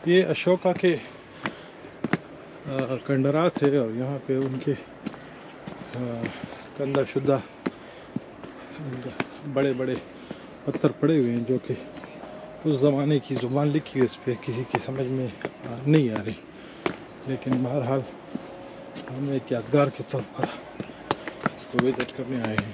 ये अशोका के खंडरात है और यहाँ पे उनके कंधा शुद्धा बड़े बड़े पत्थर पड़े हुए हैं जो कि उस ज़माने की ज़ुबान लिखी है, उस पर किसी की समझ में नहीं आ रही, लेकिन बहरहाल हम एक यादगार के तौर पर इसको विज़िट करने आए हैं।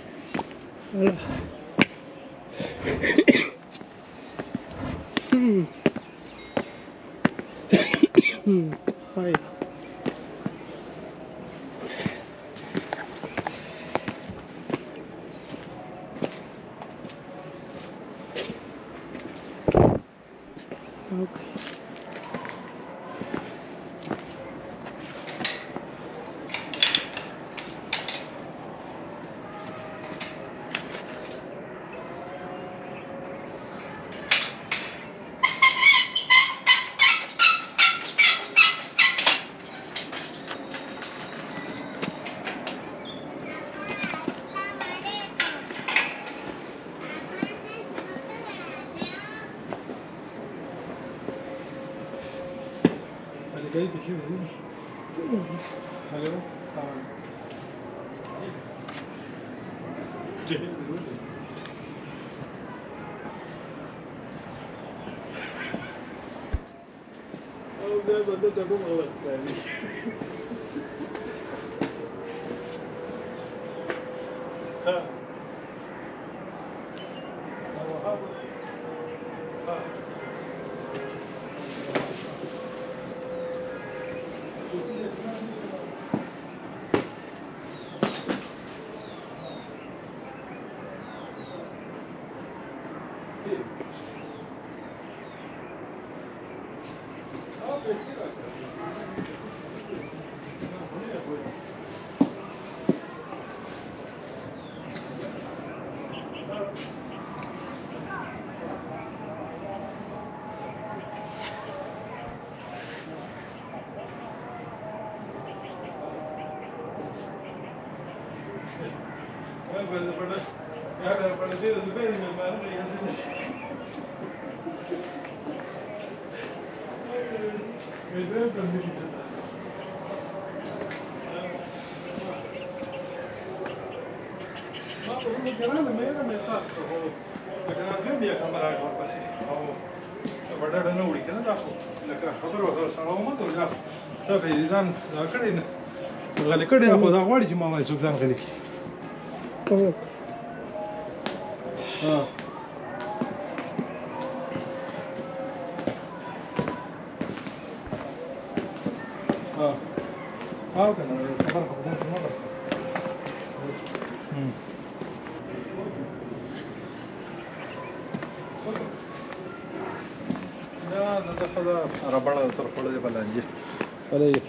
हाय ओके गई दिखी हुई हेलो हाँ बंदे तब लगता है हाँ غالي كده ياخذ اغوالي جماعه ما يسوق زان غالي تمام اه اه اه كان خبر مره لا ده خذ ربنا صرف ولا بلانجي ولا ايه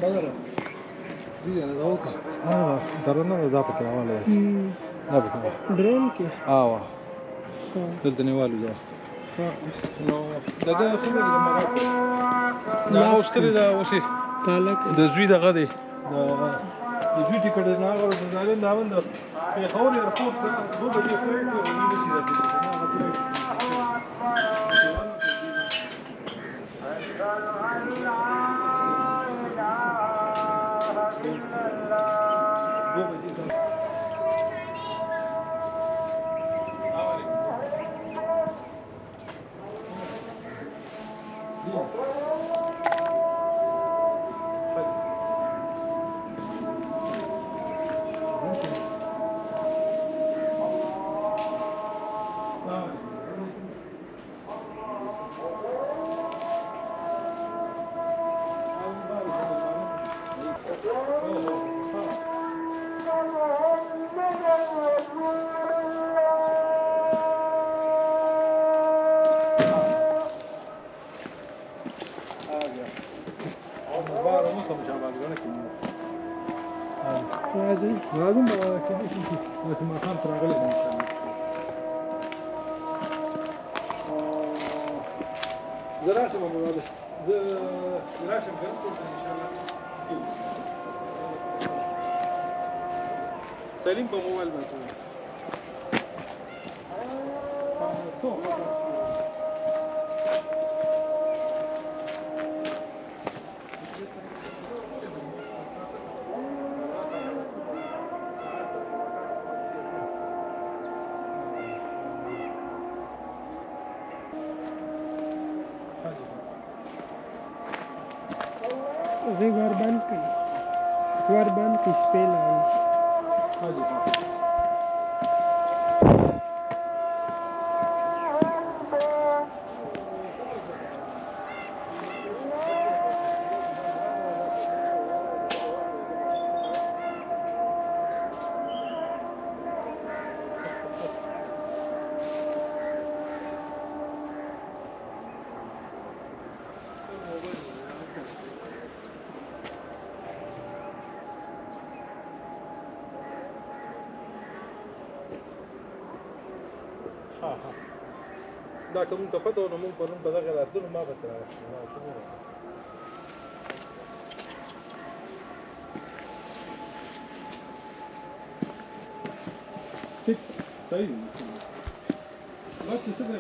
بدر دي انا دوقه درنا ده فكره ولا ايه ده فكره ड्रोन के اه हाँ دلتني والو ده हाँ نو ده خبر د مراکو دا اوستری دا وسی काला के د زوی دغه دی د زوی ټیکټ نه هغه د ځالین دا وند په خور ایرپورټ ته دوه بجې فلایټ دی او نیمه شي راځي राजी لازم كده شيء بس ما كان ترى غلط ان شاء الله زراعه مواد زراعه كنت ان شاء الله سليم بموبايل بتاعي هغې ور بند کړي سپی لاړ हाँ जी हाँ हाँ हाँ دا کوم ته پته و نو موږ پرون په دغه راتلو ما به تر ٹھیک صحیح دی بس څه دی